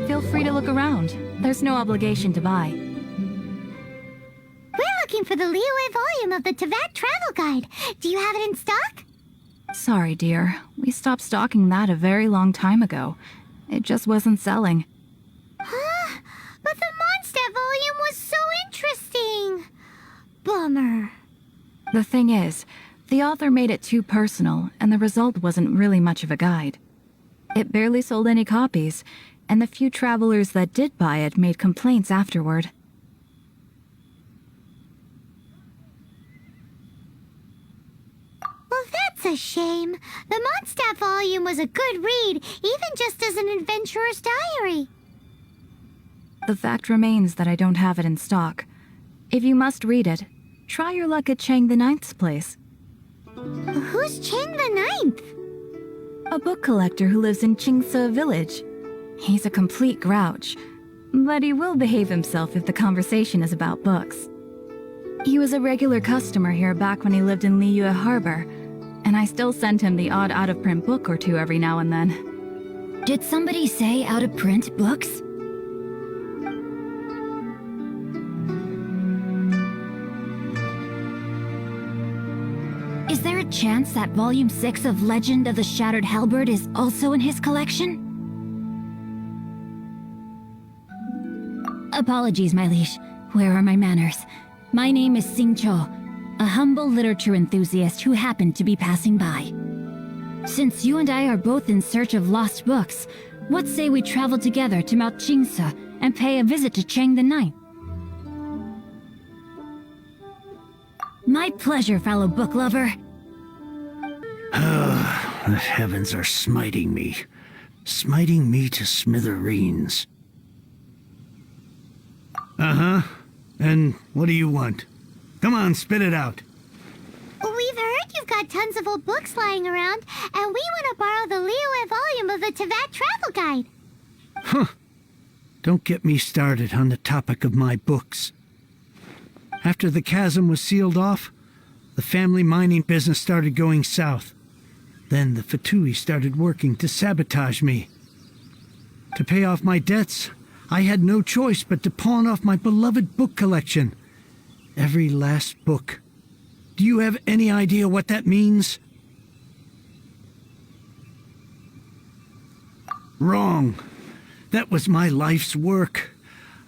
Feel free to look around. There's no obligation to buy. We're looking for the Liyue volume of the Teyvat Travel Guide. Do you have it in stock? Sorry, dear. We stopped stocking that a very long time ago. It just wasn't selling. Huh? But the Mondstadt volume was so interesting. Bummer. The thing is, the author made it too personal, and the result wasn't really much of a guide. It barely sold any copies, and the few travelers that did buy it made complaints afterward. Well, that's a shame. The Mondstadt volume was a good read, even just as an adventurer's diary. The fact remains that I don't have it in stock. If you must read it, try your luck at Chang the Ninth's place. Who's Chang the Ninth? A book collector who lives in Xingqiu village. He's a complete grouch, but he will behave himself if the conversation is about books. He was a regular customer here back when he lived in Liyue Harbor, and I still send him the odd out-of-print book or two every now and then. Did somebody say out-of-print books? Is there a chance that Volume 6 of Legend of the Shattered Halberd is also in his collection? Apologies, my liege. Where are my manners? My name is Xingqiu, a humble literature enthusiast who happened to be passing by. Since you and I are both in search of lost books, what say we travel together to Mount Qingce and pay a visit to Chang the Ninth? My pleasure, fellow book lover. The heavens are smiting me to smithereens. Uh-huh. And what do you want? Come on, spit it out. We've heard you've got tons of old books lying around, and we want to borrow the Liyue volume of the Teyvat Travel Guide. Huh. Don't get me started on the topic of my books. After the chasm was sealed off, the family mining business started going south. Then the Fatui started working to sabotage me. To pay off my debts, I had no choice but to pawn off my beloved book collection. Every last book. Do you have any idea what that means? Wrong. That was my life's work.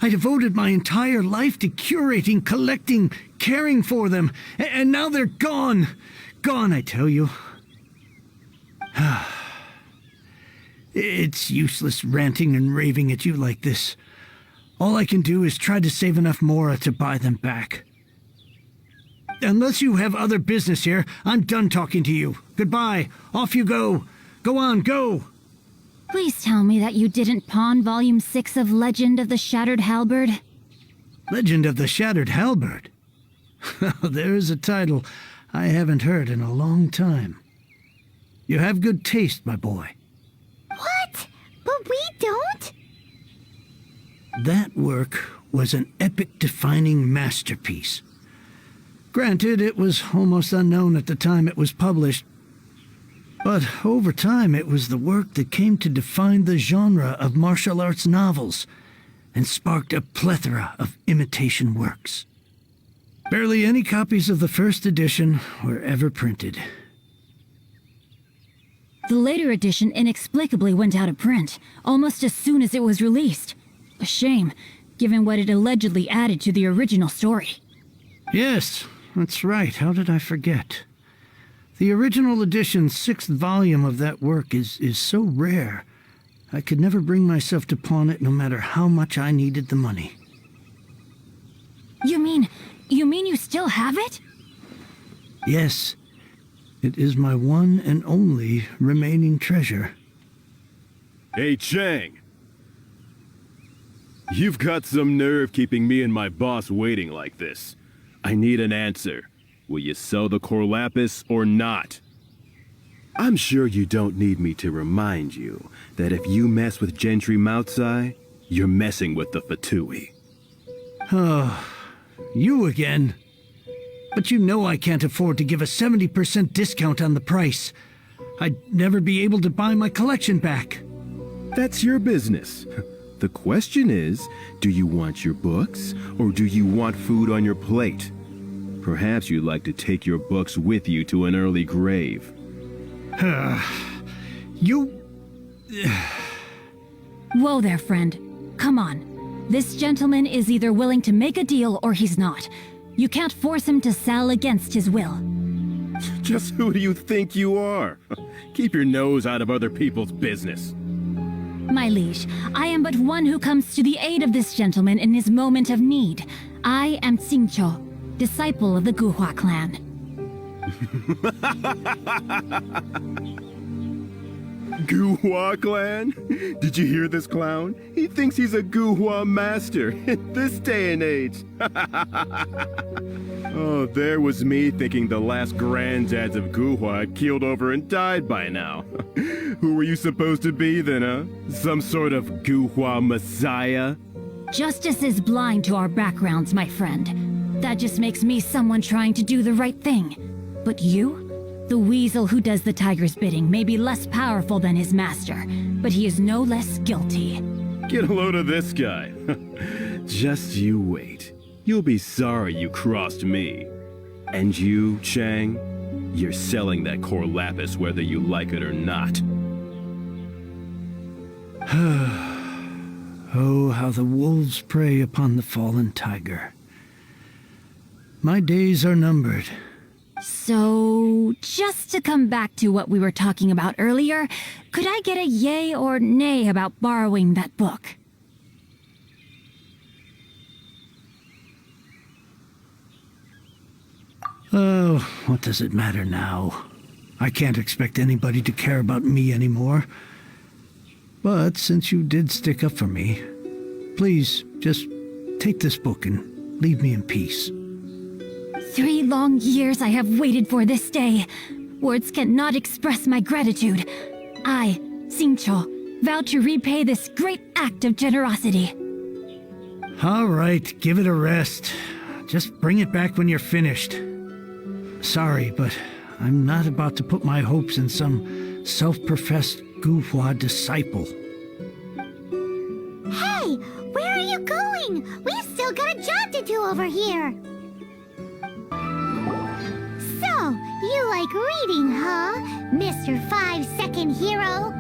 I devoted my entire life to curating, collecting, caring for them, and now they're gone. Gone, I tell you. It's useless ranting and raving at you like this. All I can do is try to save enough mora to buy them back. Unless you have other business here, I'm done talking to you. Goodbye. Off you go. Go on, go. Please tell me that you didn't pawn Volume 6 of Legend of the Shattered Halberd. Legend of the Shattered Halberd? There's a title I haven't heard in a long time. You have good taste, my boy. What? But we don't? That work was an epic-defining masterpiece. Granted, it was almost unknown at the time it was published, but over time it was the work that came to define the genre of martial arts novels and sparked a plethora of imitation works. Barely any copies of the first edition were ever printed. The later edition inexplicably went out of print, almost as soon as it was released. A shame, given what it allegedly added to the original story. Yes, that's right. How did I forget? The original edition's 6th volume of that work is so rare, I could never bring myself to pawn it no matter how much I needed the money. You mean you still have it? Yes. It is my one and only remaining treasure. Hey, Chang. You've got some nerve keeping me and my boss waiting like this. I need an answer. Will you sell the core lapis or not? I'm sure you don't need me to remind you that if you mess with Gentry Moutsai, you're messing with the Fatui. Oh, you again. But you know I can't afford to give a 70% discount on the price. I'd never be able to buy my collection back. That's your business. The question is, do you want your books, or do you want food on your plate? Perhaps you'd like to take your books with you to an early grave. You... Whoa there, friend. Come on. This gentleman is either willing to make a deal or he's not. You can't force him to sell against his will. Just who do you think you are? Keep your nose out of other people's business. My liege, I am but one who comes to the aid of this gentleman in his moment of need. I am Xingqiu, disciple of the Guhua clan. Guhua clan? Did you hear this clown? He thinks he's a Guhua master in this day and age. Oh, there was me thinking the last granddads of Guhua had keeled over and died by now. Who were you supposed to be then, huh? Some sort of Guhua messiah? Justice is blind to our backgrounds, my friend. That just makes me someone trying to do the right thing. But you? The weasel who does the tiger's bidding may be less powerful than his master, but he is no less guilty. Get a load of this guy. Just you wait. You'll be sorry you crossed me. And you, Chang, you're selling that core lapis whether you like it or not. Oh, how the wolves prey upon the fallen tiger. My days are numbered. So, just to come back to what we were talking about earlier, could I get a yay or nay about borrowing that book? Oh, what does it matter now? I can't expect anybody to care about me anymore. But since you did stick up for me, please just take this book and leave me in peace. 3 long years I have waited for this day. Words cannot express my gratitude. I, Xingqiu, vow to repay this great act of generosity. All right, give it a rest. Just bring it back when you're finished. Sorry, but I'm not about to put my hopes in some self-professed Guhua disciple. Hey, where are you going? We've still got a job to do over here. So, you like reading, huh, Mr. 5-second hero?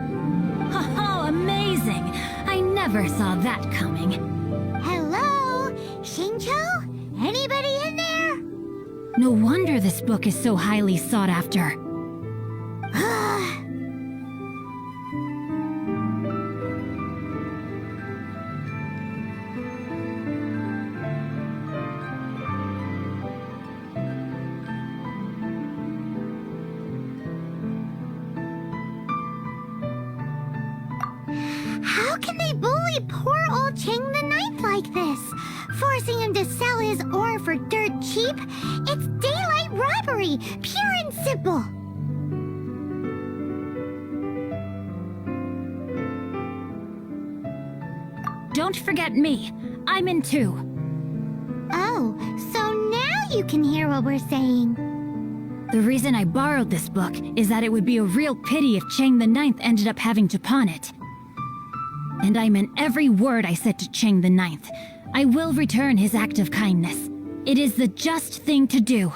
Oh, amazing! I never saw that coming. Hello? Xingqiu? Anybody in there? No wonder this book is so highly sought after. How can they bully poor old Chang the Ninth like this? Forcing him to sell his ore for dirt cheap? It's daylight robbery, pure and simple. Don't forget me. I'm in too. Oh, so now you can hear what we're saying. The reason I borrowed this book is that it would be a real pity if Chang the Ninth ended up having to pawn it. And I meant every word I said to Chang the Ninth. I will return his act of kindness. It is the just thing to do.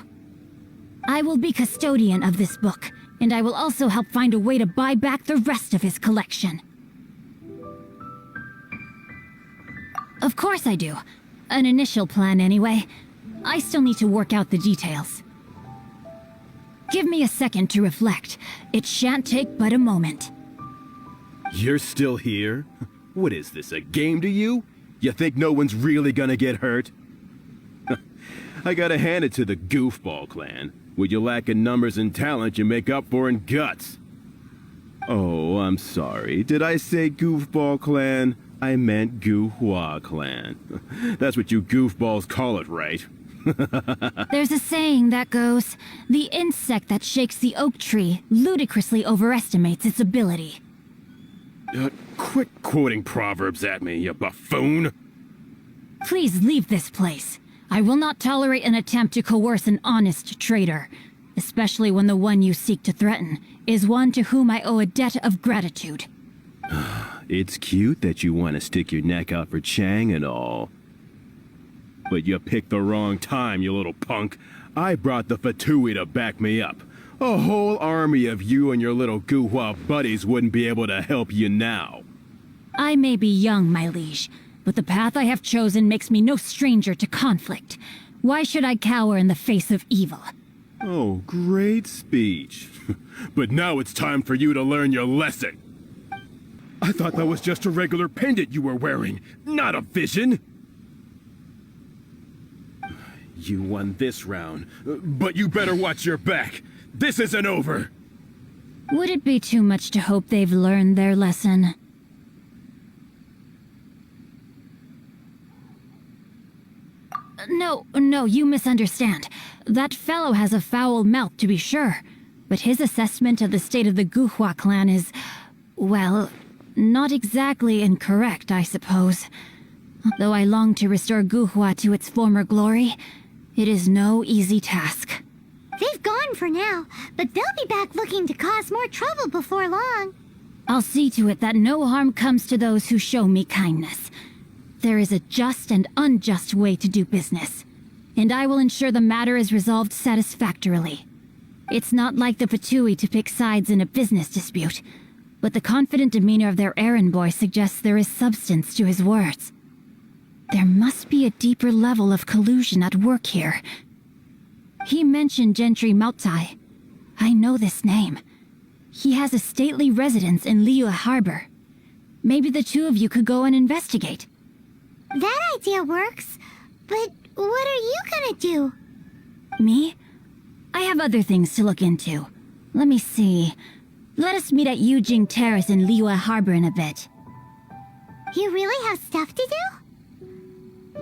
I will be custodian of this book, and I will also help find a way to buy back the rest of his collection. Of course I do. An initial plan anyway. I still need to work out the details. Give me a second to reflect. It shan't take but a moment. You're still here? What is this, a game to you? You think no one's really gonna get hurt? I gotta hand it to the Goofball clan. What you lack in numbers and talent, you make up for in guts. Oh, I'm sorry. Did I say Goofball clan? I meant Guhua clan. That's what you goofballs call it, right? There's a saying that goes, the insect that shakes the oak tree ludicrously overestimates its ability. Quit quoting proverbs at me, you buffoon! Please leave this place. I will not tolerate an attempt to coerce an honest trader, especially when the one you seek to threaten is one to whom I owe a debt of gratitude. it's cute that you want to stick your neck out for Chang and all. But you picked the wrong time, you little punk. I brought the Fatui to back me up. A whole army of you and your little Guhua buddies wouldn't be able to help you now. I may be young, my liege, but the path I have chosen makes me no stranger to conflict. Why should I cower in the face of evil? Oh, great speech. But now it's time for you to learn your lesson. I thought that was just a regular pendant you were wearing, not a vision. You won this round, but you better watch your back. This isn't over. Would it be too much to hope they've learned their lesson? No, you misunderstand. That fellow has a foul mouth, to be sure. But his assessment of the state of the Guhua clan is, well, not exactly incorrect, I suppose. Though I long to restore Guhua to its former glory, it is no easy task. They've gone for now, but they'll be back looking to cause more trouble before long. I'll see to it that no harm comes to those who show me kindness. There is a just and unjust way to do business, and I will ensure the matter is resolved satisfactorily. It's not like the Fatui to pick sides in a business dispute, but the confident demeanor of their errand boy suggests there is substance to his words. There must be a deeper level of collusion at work here. He mentioned Gentry Maotai. I know this name. He has a stately residence in Liyue Harbor. Maybe the two of you could go and investigate. That idea works, but what are you gonna do? Me? I have other things to look into. Let me see. Let us meet at Yujing Terrace in Liyue Harbor in a bit. You really have stuff to do?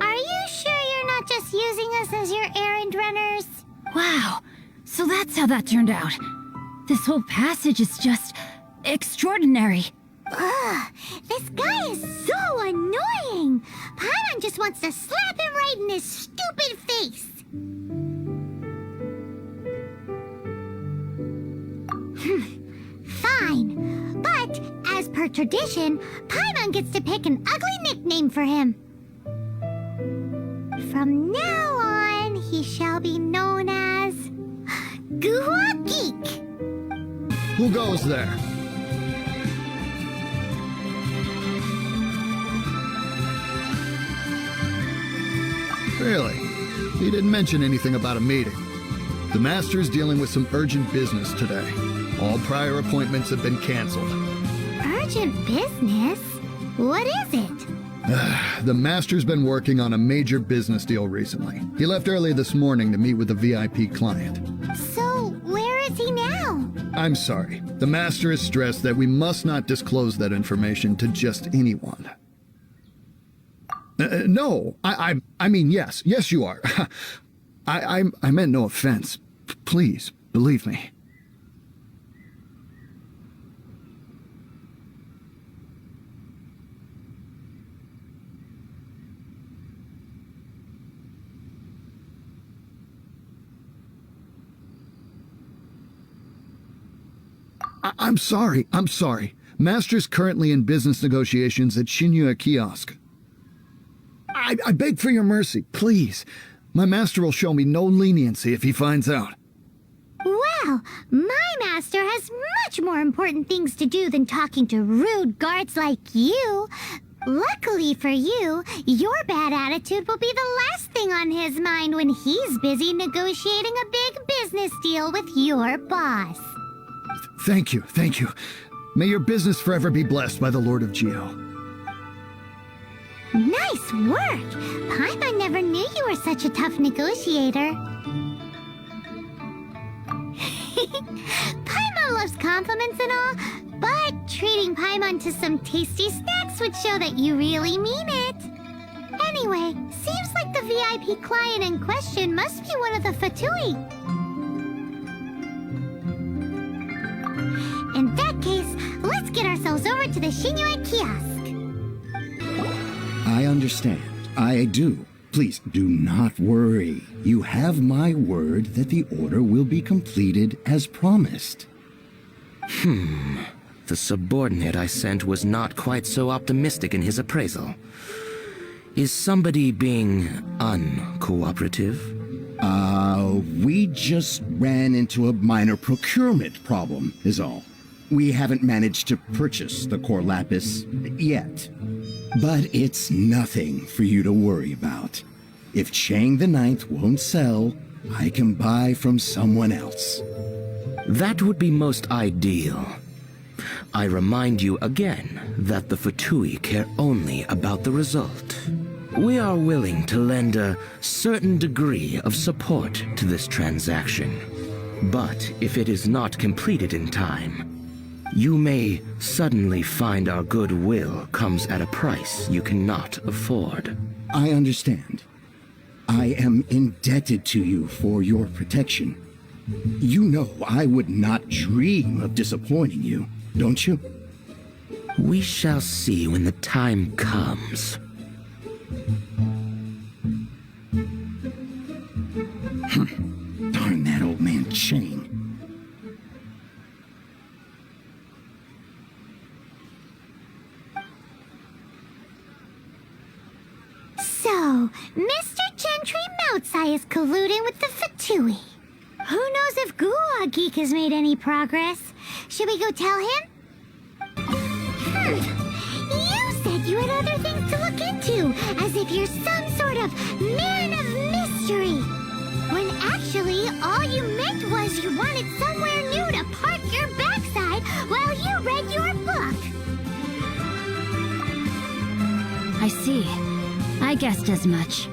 Are you sure you're not just using us as your errand runners? Wow, so that's how that turned out. This whole passage is just extraordinary. Ugh, this guy is so annoying! Paimon just wants to slap him right in his stupid face! Fine, but as per tradition, Paimon gets to pick an ugly nickname for him. From now on, he shall be known as Guhua Geek. Who goes there? Really? He didn't mention anything about a meeting. The Master's dealing with some urgent business today. All prior appointments have been canceled. Urgent business? What is it? The Master's been working on a major business deal recently. He left early this morning to meet with a VIP client. So, where is he now? I'm sorry. The Master has stressed that we must not disclose that information to just anyone. No, I mean, yes, you are. I meant no offense. Please, believe me. I'm sorry. Master's currently in business negotiations at Xingqiu Kiosk. I beg for your mercy, please. My master will show me no leniency if he finds out. Well, my master has much more important things to do than talking to rude guards like you. Luckily for you, your bad attitude will be the last thing on his mind when he's busy negotiating a big business deal with your boss. Thank you. May your business forever be blessed by the Lord of Geo. Nice work! Paimon never knew you were such a tough negotiator. Paimon loves compliments and all, but treating Paimon to some tasty snacks would show that you really mean it. Anyway, seems like the VIP client in question must be one of the Fatui. In that case, let's get ourselves over to the Xingqiu Kiosk. I understand. I do. Please do not worry. You have my word that the order will be completed as promised. The the subordinate I sent was not quite so optimistic in his appraisal. Is somebody being uncooperative? We just ran into a minor procurement problem, is all. We haven't managed to purchase the core lapis yet. But it's nothing for you to worry about. If Chang the Ninth won't sell, I can buy from someone else. That would be most ideal. I remind you again that the Fatui care only about the result. We are willing to lend a certain degree of support to this transaction. But if it is not completed in time, you may suddenly find our goodwill comes at a price you cannot afford. I understand. I am indebted to you for your protection. You know I would not dream of disappointing you, don't you? We shall see when the time comes. Darn that old man Chang. So, Mr. Gentry Moutsai is colluding with the Fatui. Who knows if Gulag Geek has made any progress? Should we go tell him? You said you had other things to look into, as if you're some sort of man of mystery. When actually, all you meant was you wanted somewhere new to park your backside while you read your book. I see. I guessed as much.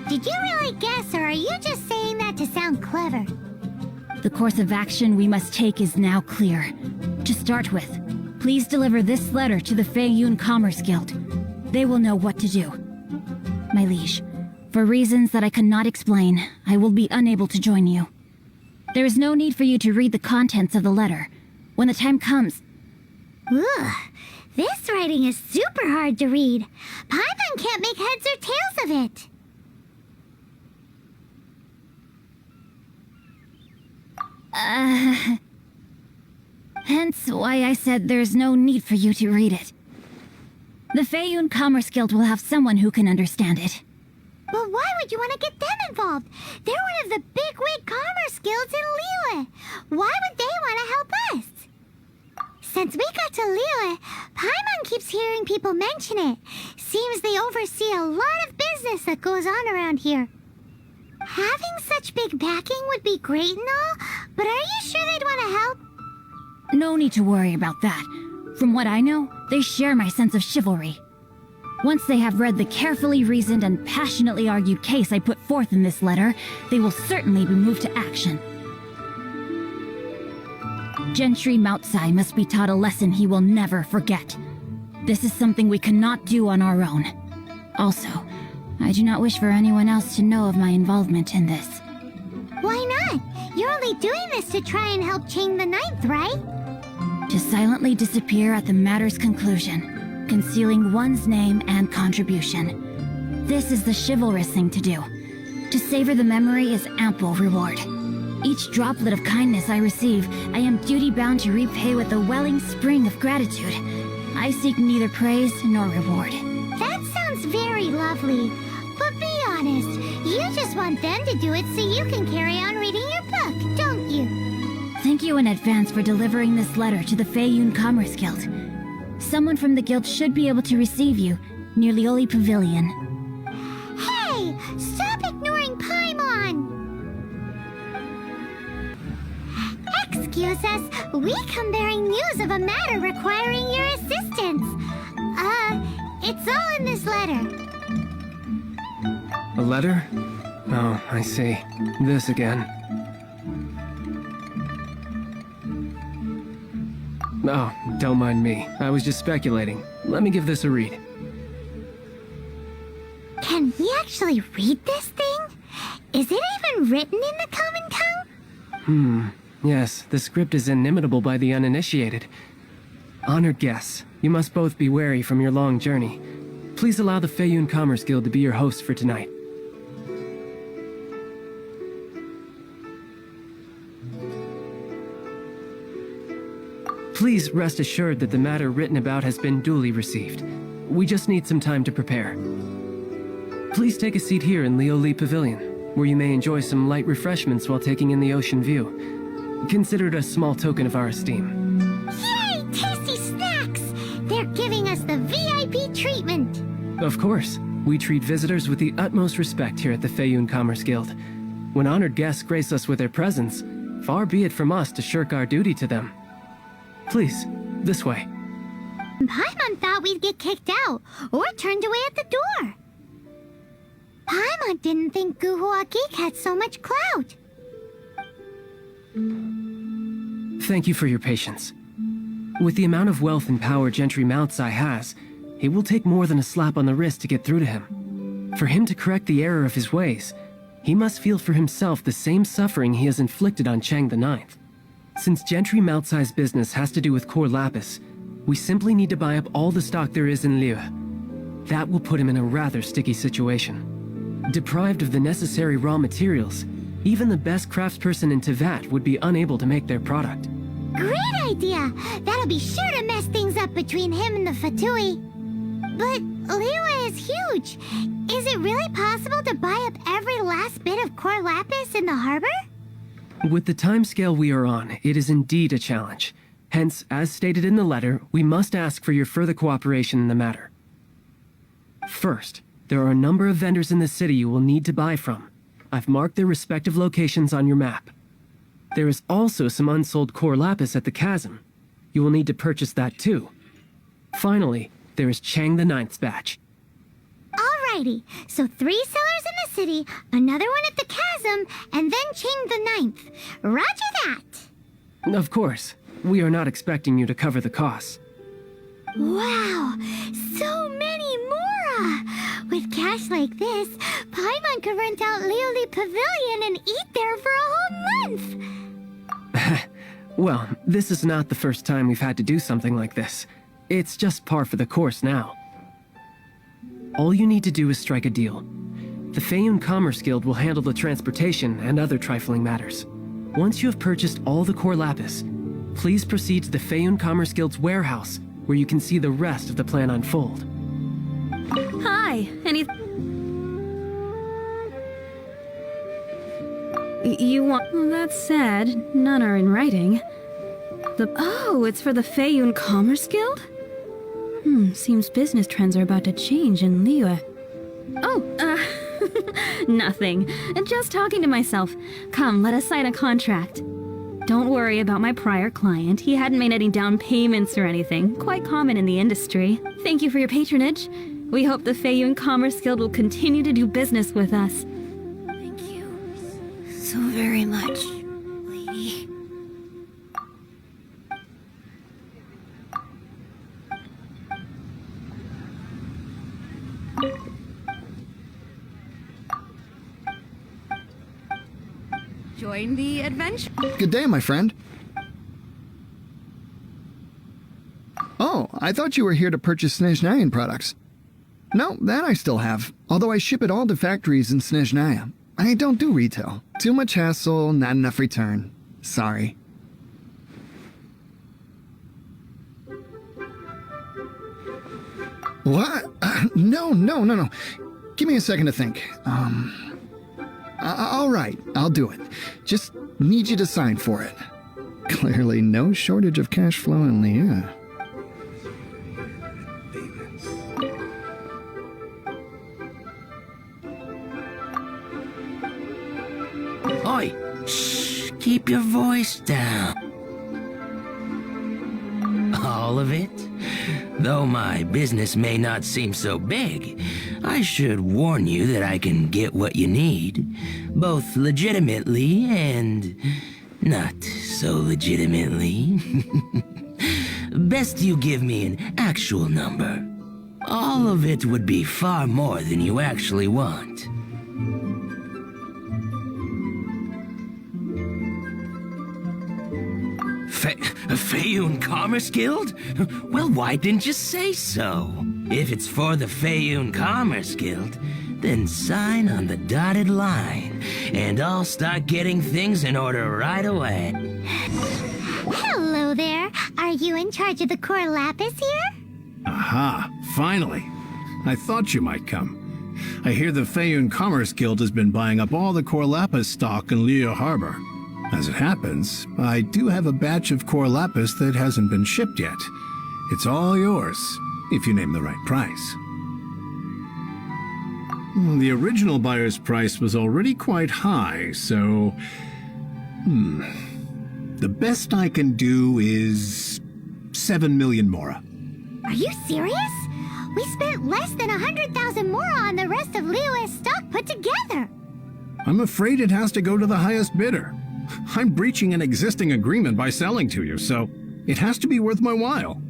Did you really guess, or are you just saying that to sound clever? The course of action we must take is now clear. To start with, please deliver this letter to the Feiyun Commerce Guild. They will know what to do. My liege, for reasons that I cannot explain, I will be unable to join you. There is no need for you to read the contents of the letter. When the time comes... Ugh, this writing is super hard to read. Paimon can't make heads or tails of it. Hence why I said there's no need for you to read it. The Feiyun Commerce Guild will have someone who can understand it. But why would you want to get them involved? They're one of the bigwig commerce guilds in Liyue. Why would they want to help us? Since we got to Liyue, Paimon keeps hearing people mention it. Seems they oversee a lot of business that goes on around here. Having such big backing would be great and all, but are you sure they'd want to help? No need to worry about that. From what I know, they share my sense of chivalry. Once they have read the carefully reasoned and passionately argued case I put forth in this letter, they will certainly be moved to action. Gentry Moutsai must be taught a lesson he will never forget. This is something we cannot do on our own. Also, I do not wish for anyone else to know of my involvement in this. Why not? You're only doing this to try and help Chang the Ninth, right? To silently disappear at the matter's conclusion, concealing one's name and contribution. This is the chivalrous thing to do. To savor the memory is ample reward. Each droplet of kindness I receive, I am duty-bound to repay with a welling spring of gratitude. I seek neither praise nor reward. That sounds very lovely. But be honest, you just want them to do it so you can carry on reading your book, don't you? Thank you in advance for delivering this letter to the Feiyun Commerce Guild. Someone from the guild should be able to receive you near Lioli Pavilion. Hey! Stop ignoring Paimon! Excuse us, we come bearing news of a matter requiring your assistance. It's all in this letter. A letter? Oh, I see. This again. Oh, don't mind me. I was just speculating. Let me give this a read. Can we actually read this thing? Is it even written in the common tongue? Yes, the script is inimitable by the uninitiated. Honored guests, you must both be wary from your long journey. Please allow the Feiyun Commerce Guild to be your host for tonight. Please rest assured that the matter written about has been duly received. We just need some time to prepare. Please take a seat here in Leo Lee Pavilion, where you may enjoy some light refreshments while taking in the ocean view. Consider it a small token of our esteem. Yay! Tasty snacks! They're giving us the VIP treatment. Of course, we treat visitors with the utmost respect here at the Feiyun Commerce Guild. When honored guests grace us with their presence, far be it from us to shirk our duty to them. Please, this way. Paimon thought we'd get kicked out or turned away at the door. Paimon didn't think Guhua Geek had so much clout. Thank you for your patience. With the amount of wealth and power Gentry Moutsai has, it will take more than a slap on the wrist to get through to him. For him to correct the error of his ways, he must feel for himself the same suffering he has inflicted on Chang the Ninth. Since Gentry Moutsai's business has to do with core lapis, we simply need to buy up all the stock there is in Liu. That will put him in a rather sticky situation. Deprived of the necessary raw materials, even the best craftsperson in Tevat would be unable to make their product. Great idea! That'll be sure to mess things up between him and the Fatui. But Liyue is huge. Is it really possible to buy up every last bit of core lapis in the harbor? With the timescale we are on, it is indeed a challenge. Hence, as stated in the letter, we must ask for your further cooperation in the matter. First, there are a number of vendors in the city you will need to buy from. I've marked their respective locations on your map. There is also some unsold core lapis at the chasm. You will need to purchase that too. Finally, there is Chang the Ninth's batch. Alrighty, so 3 sellers in the city, another one at the chasm, and then Chang the Ninth. Roger that! Of course, we are not expecting you to cover the costs. Wow, so many more! With cash like this, Paimon could rent out Lioli Pavilion and eat there for a whole month! Well, this is not the first time we've had to do something like this. It's just par for the course now. All you need to do is strike a deal. The Feiyun Commerce Guild will handle the transportation and other trifling matters. Once you have purchased all the core lapis, please proceed to the Feiyun Commerce Guild's warehouse, where you can see the rest of the plan unfold. Hi, You want... Well, that's sad. None are in writing. Oh, it's for the Feiyun Commerce Guild? Seems business trends are about to change in Liyue. Oh, nothing. Just talking to myself. Come, let us sign a contract. Don't worry about my prior client. He hadn't made any down payments or anything. Quite common in the industry. Thank you for your patronage. We hope the Feiyun Commerce Guild will continue to do business with us. Thank you so very much, lady. Join the adventure. Good day, my friend. Oh, I thought you were here to purchase Snezhnayan products. No, that I still have, although I ship it all to factories in Snezhnaya. I don't do retail. Too much hassle, not enough return. Sorry. What? No. Give me a second to think. All right, I'll do it. Just need you to sign for it. Clearly no shortage of cash flow in Liyue. Oi! Shh! Keep your voice down. All of it? Though my business may not seem so big, I should warn you that I can get what you need, both legitimately and not so legitimately. Best you give me an actual number. All of it would be far more than you actually want. Feiyun Commerce Guild? Well, why didn't you say so? If it's for the Feiyun Commerce Guild, then sign on the dotted line, and I'll start getting things in order right away. Hello there. Are Are you in charge of the core lapis here? Aha, finally. I thought you might come. I hear the Feiyun Commerce Guild has been buying up all the core lapis stock in Liu Harbor. As it happens, I do have a batch of core lapis that hasn't been shipped yet. It's all yours, if you name the right price. The original buyer's price was already quite high, so... The best I can do is 7 million mora. Are you serious? We spent less than 100,000 mora on the rest of Liyue's stock put together. I'm afraid it has to go to the highest bidder. I'm breaching an existing agreement by selling to you, so it has to be worth my while.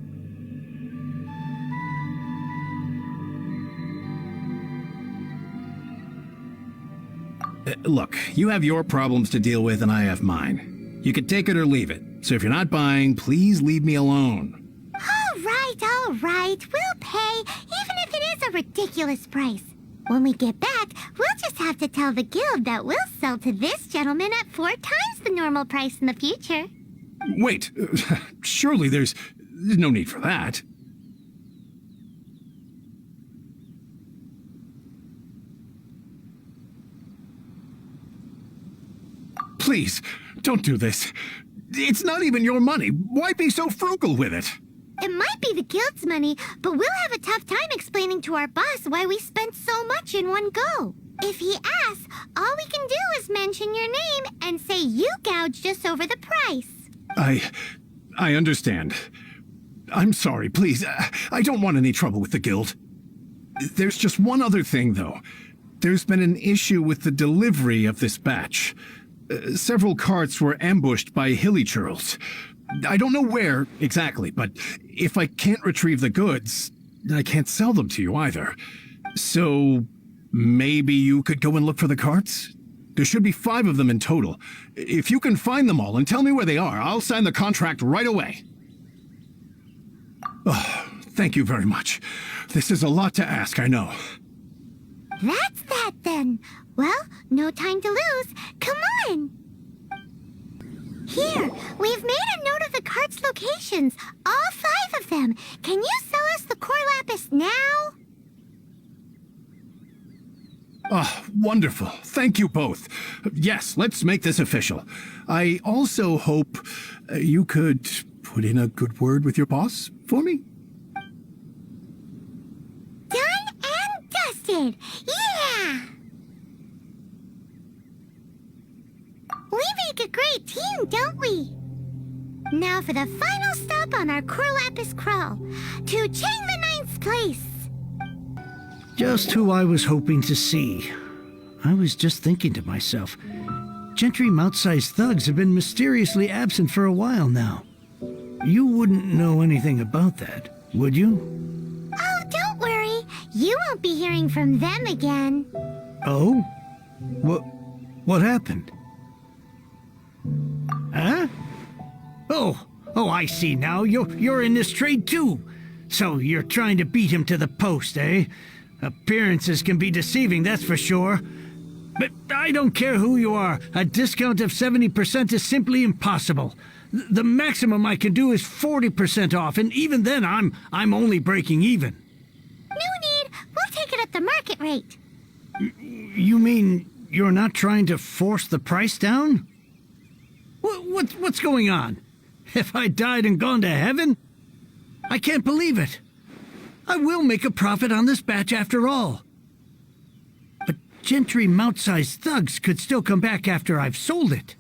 Look, you have your problems to deal with and I have mine. You can take it or leave it, so if you're not buying, please leave me alone. All right. We'll pay, even if it is a ridiculous price. When we get back, we'll just have to tell the guild that we'll sell to this gentleman at 4 times the normal price in the future. Wait, surely there's no need for that. Please, don't do this. It's not even your money. Why be so frugal with it? It might be the guild's money, but we'll have a tough time explaining to our boss why we spent so much in one go. If he asks, all we can do is mention your name and say you gouged us over the price. I understand. I'm sorry, please. I don't want any trouble with the guild. There's just one other thing, though. There's been an issue with the delivery of this batch. Several carts were ambushed by hilly churls. I don't know where exactly, but if I can't retrieve the goods, I can't sell them to you either. So maybe you could go and look for the carts? There should be 5 of them in total. If you can find them all and tell me where they are, I'll sign the contract right away. Oh, thank you very much. This is a lot to ask, I know. That's that then. Well, no time to lose. Come on. Here, we've made a note of the cart's locations. All 5 of them. Can you sell us the core lapis now? Oh, wonderful. Thank you both. Yes, let's make this official. I also hope you could put in a good word with your boss for me. Done and dusted. Yeah! We make a great team, don't we? Now for the final stop on our core lapis crawl, to Chang the Ninth's place. Just who I was hoping to see. I was just thinking to myself, Gentry Mount-sized thugs have been mysteriously absent for a while now. You wouldn't know anything about that, would you? Oh, don't worry. You won't be hearing from them again. Oh? What happened? Huh? Oh, I see now. You're in this trade too. So you're trying to beat him to the post, eh? Appearances can be deceiving, that's for sure. But I don't care who you are. A discount of 70% is simply impossible. The maximum I can do is 40% off, and even then I'm only breaking even. No need. We'll take it at the market rate. You mean you're not trying to force the price down? What's going on? Have I died and gone to heaven? I can't believe it. I will make a profit on this batch after all. But Gentry Mount-sized thugs could still come back after I've sold it.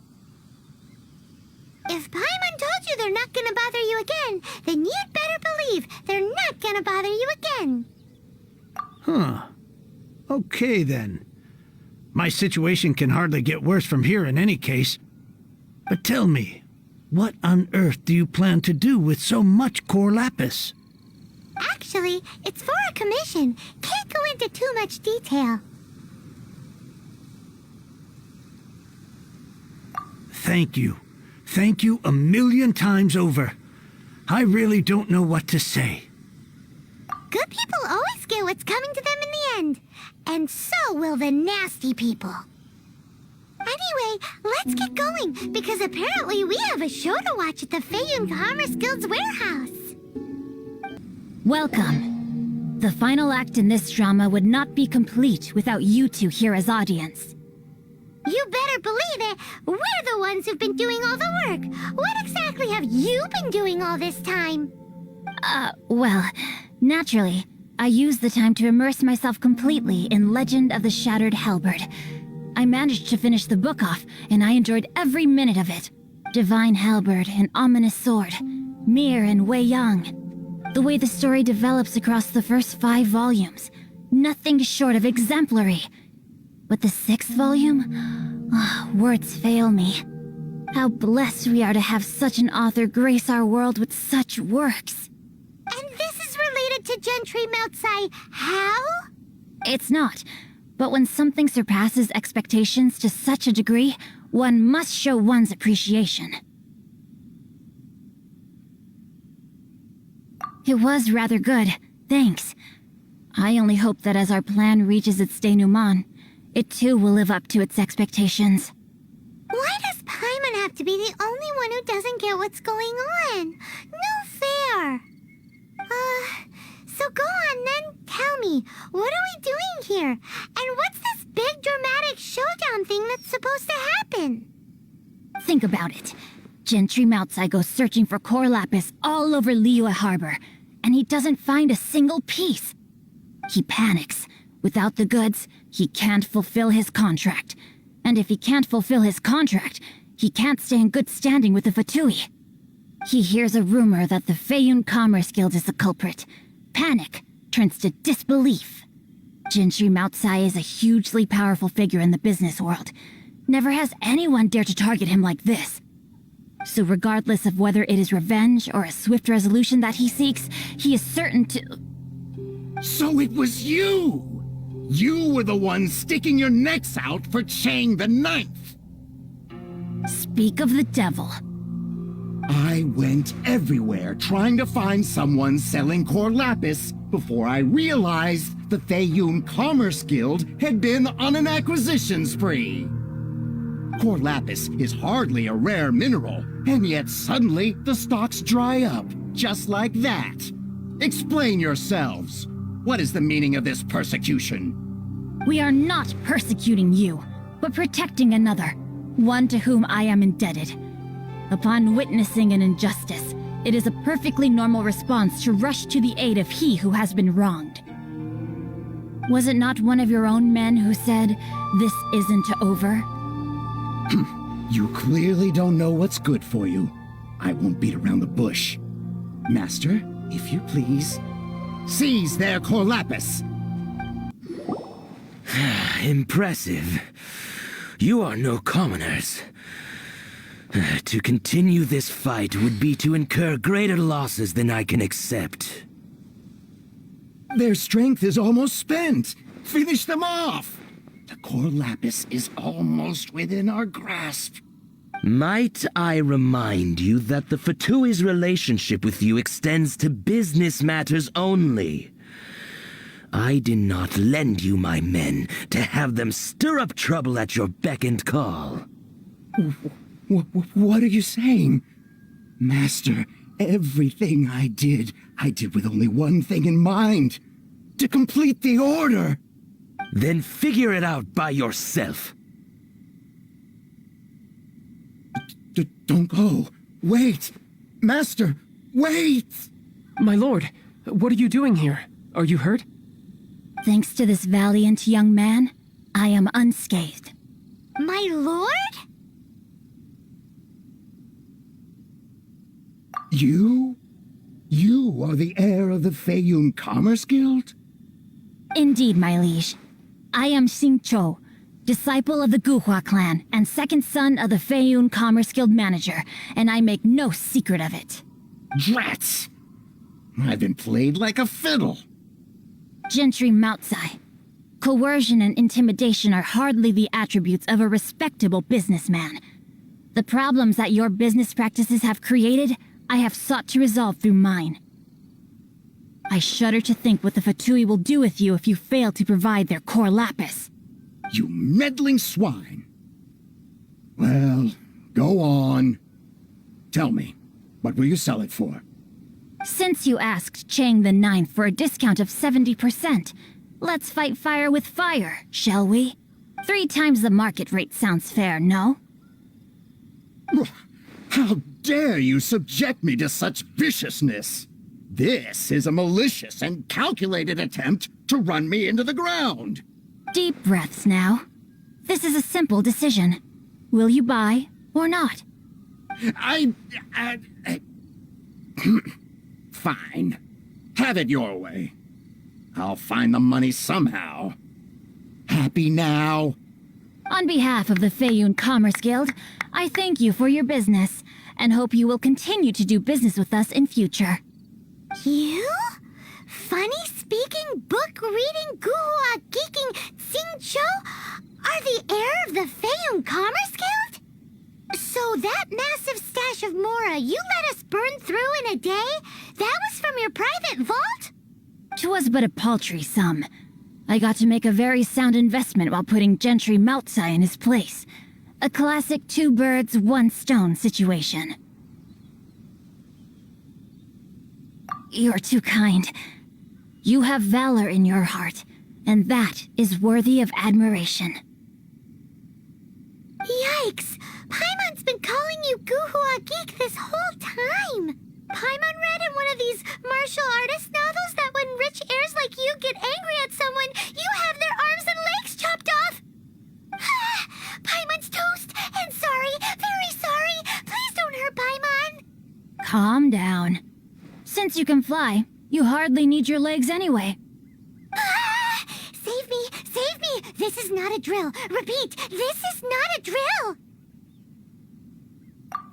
If Paimon told you they're not gonna bother you again, then you'd better believe they're not gonna bother you again. Huh. Okay then. My situation can hardly get worse from here in any case. But tell me, what on earth do you plan to do with so much core lapis? Actually, it's for a commission. Can't go into too much detail. Thank you. Thank you a million times over. I really don't know what to say. Good people always get what's coming to them in the end. And so will the nasty people. Anyway, let's get going, because apparently we have a show to watch at the Feiyun Commerce Guild's warehouse. Welcome. The final act in this drama would not be complete without you two here as audience. You better believe it. We're the ones who've been doing all the work. What exactly have you been doing all this time? Well, naturally, I used the time to immerse myself completely in Legend of the Shattered Halberd. I managed to finish the book off, and I enjoyed every minute of it. Divine Halberd, an ominous sword, Mir and Wei Yang. The way the story develops across the first 5 volumes, nothing short of exemplary. But the 6th volume? Words fail me. How blessed we are to have such an author grace our world with such works. And this is related to Gentry Meltsai. How? It's not. But when something surpasses expectations to such a degree, one must show one's appreciation. It was rather good, thanks. I only hope that as our plan reaches its denouement, it too will live up to its expectations. Why does Paimon have to be the only one who doesn't get what's going on? No fair. So go on then, tell me, what are we doing here? And what's this big dramatic showdown thing that's supposed to happen? Think about it. Gentry Meltsai goes searching for core lapis all over Liyue Harbor, and he doesn't find a single piece. He panics. Without the goods, he can't fulfill his contract. And if he can't fulfill his contract, he can't stay in good standing with the Fatui. He hears a rumor that the Feiyun Commerce Guild is the culprit. Panic turns to disbelief. Gentry Meltsai is a hugely powerful figure in the business world. Never has anyone dared to target him like this. So regardless of whether it is revenge or a swift resolution that he seeks, he is certain to... So it was you! You were the one sticking your necks out for Chang the Ninth! Speak of the devil. I went everywhere trying to find someone selling core lapis before I realized the Feiyun Commerce Guild had been on an acquisition spree. Core lapis is hardly a rare mineral, and yet suddenly the stocks dry up, just like that. Explain yourselves. What is the meaning of this persecution? We are not persecuting you, but protecting another, one to whom I am indebted. Upon witnessing an injustice, it is a perfectly normal response to rush to the aid of he who has been wronged. Was it not one of your own men who said, "This isn't over"? You clearly don't know what's good for you. I won't beat around the bush. Master, if you please, seize their core lapis. Impressive. You are no commoners. To continue this fight would be to incur greater losses than I can accept. Their strength is almost spent. Finish them off. The core lapis is almost within our grasp. Might I remind you that the Fatui's relationship with you extends to business matters only? I did not lend you my men to have them stir up trouble at your beck and call. What are you saying? Master, everything I did with only one thing in mind. To complete the order. Then figure it out by yourself. Don't go. Wait. Master, wait! My lord, what are you doing here? Are you hurt? Thanks to this valiant young man, I am unscathed. My lord? You? You are the heir of the Feiyun Commerce Guild? Indeed, my liege. I am Xingqiu, disciple of the Guhua clan and second son of the Feiyun Commerce Guild manager, and I make no secret of it. Drats! I've been played like a fiddle. Gentry Meltsai. Coercion and intimidation are hardly the attributes of a respectable businessman. The problems that your business practices have created, I have sought to resolve through mine. I shudder to think what the Fatui will do with you if you fail to provide their core lapis. You meddling swine! Well, go on. Tell me, what will you sell it for? Since you asked Chang the Ninth for a discount of 70%, let's fight fire with fire, shall we? 3 times the market rate sounds fair, no? How dare you subject me to such viciousness? This is a malicious and calculated attempt to run me into the ground. Deep breaths now. This is a simple decision. Will you buy or not? Fine. Have it your way. I'll find the money somehow. Happy now? On behalf of the Feiyun Commerce Guild, I thank you for your business and hope you will continue to do business with us in future. You? Funny-speaking, book-reading, guhua geeking Xingqiu are the heir of the Feiyun Commerce Guild? So that massive stash of Mora you let us burn through in a day, that was from your private vault? 'Twas but a paltry sum. I got to make a very sound investment while putting Gentry Moutsai in his place. A classic 2 birds, 1 stone situation. You're too kind. You have valor in your heart, and that is worthy of admiration. Yikes! Paimon's been calling you Guhua Geek this whole time! Paimon read in one of these martial artist novels that when rich heirs like you get angry at someone, you have their arms and legs chopped off! Paimon's toast! And sorry, very sorry! Please don't hurt Paimon! Calm down. Since you can fly, you hardly need your legs anyway. Save me! Save me! This is not a drill! Repeat, this is not a drill!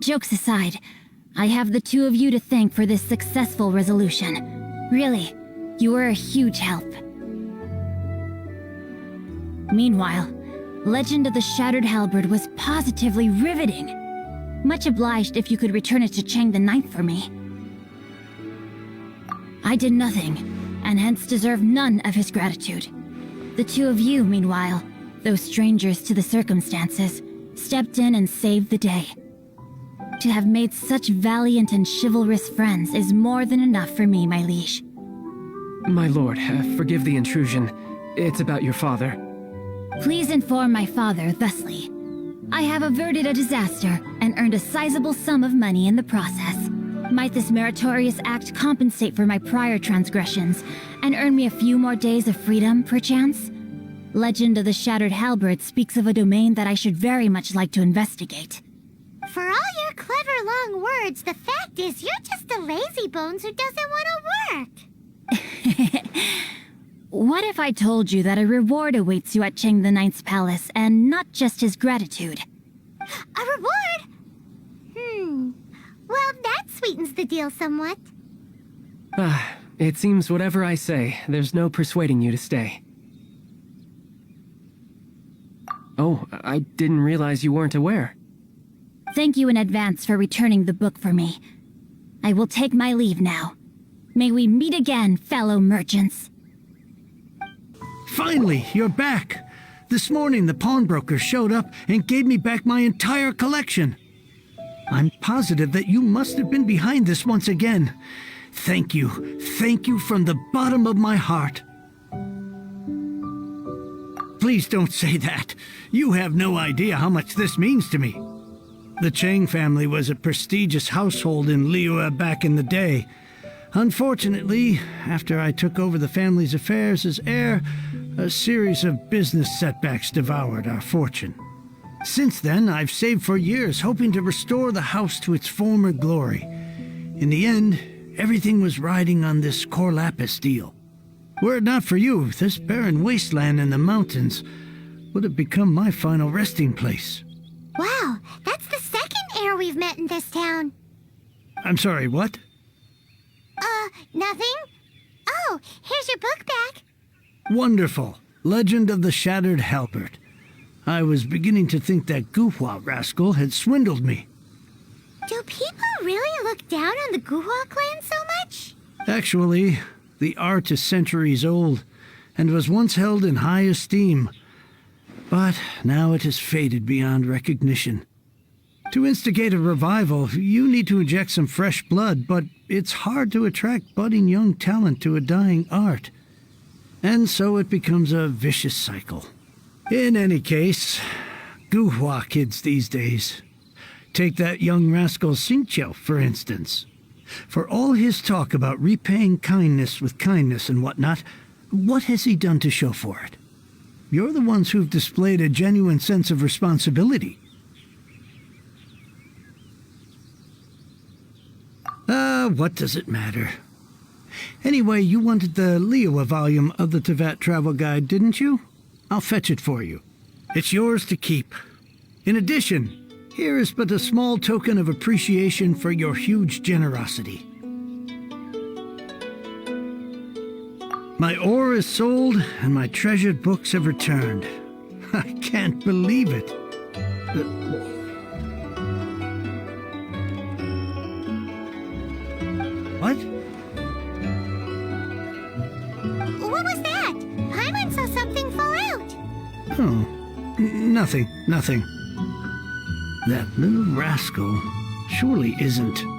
Jokes aside, I have the 2 of you to thank for this successful resolution. Really, you were a huge help. Meanwhile, Legend of the Shattered Halberd was positively riveting. Much obliged if you could return it to Chang the Ninth for me. I did nothing, and hence deserve none of his gratitude. The 2 of you, meanwhile, though strangers to the circumstances, stepped in and saved the day. To have made such valiant and chivalrous friends is more than enough for me, my liege. My lord, forgive the intrusion. It's about your father. Please inform my father thusly. I have averted a disaster and earned a sizable sum of money in the process. Might this meritorious act compensate for my prior transgressions and earn me a few more days of freedom, perchance? Legend of the Shattered Halberd speaks of a domain that I should very much like to investigate. For all your clever long words, the fact is you're just a lazybones who doesn't want to work. What if I told you that a reward awaits you at Chang the Ninth's palace, and not just his gratitude? A reward? Well, that sweetens the deal somewhat. It seems whatever I say, there's no persuading you to stay. Oh, I didn't realize you weren't aware. Thank you in advance for returning the book for me. I will take my leave now. May we meet again, fellow merchants. Finally, you're back. This morning, the pawnbroker showed up and gave me back my entire collection. I'm positive that you must have been behind this once again. Thank you from the bottom of my heart. Please don't say that. You have no idea how much this means to me. The Chang family was a prestigious household in Liyue back in the day. Unfortunately, after I took over the family's affairs as heir, a series of business setbacks devoured our fortune. Since then, I've saved for years, hoping to restore the house to its former glory. In the end, everything was riding on this Core Lapis deal. Were it not for you, this barren wasteland in the mountains would have become my final resting place. Wow, that's the second heir we've met in this town. I'm sorry, what? Nothing? Oh, here's your book back. Wonderful. Legend of the Shattered Halberd. I was beginning to think that Guhua rascal had swindled me. Do people really look down on the Guhua clan so much? Actually, the art is centuries old, and was once held in high esteem. But now it has faded beyond recognition. To instigate a revival, you need to inject some fresh blood, but it's hard to attract budding young talent to a dying art. And so it becomes a vicious cycle. In any case, Guhua kids these days. Take that young rascal Xingqiu, for instance. For all his talk about repaying kindness with kindness and whatnot, what has he done to show for it? You're the ones who've displayed a genuine sense of responsibility. What does it matter? Anyway, you wanted the Liyue volume of the Teyvat Travel Guide, didn't you? I'll fetch it for you. It's yours to keep. In addition, here is but a small token of appreciation for your huge generosity. My ore is sold, and my treasured books have returned. I can't believe it. What? What was that? Paimon saw something fall out. Oh, nothing. That little rascal surely isn't...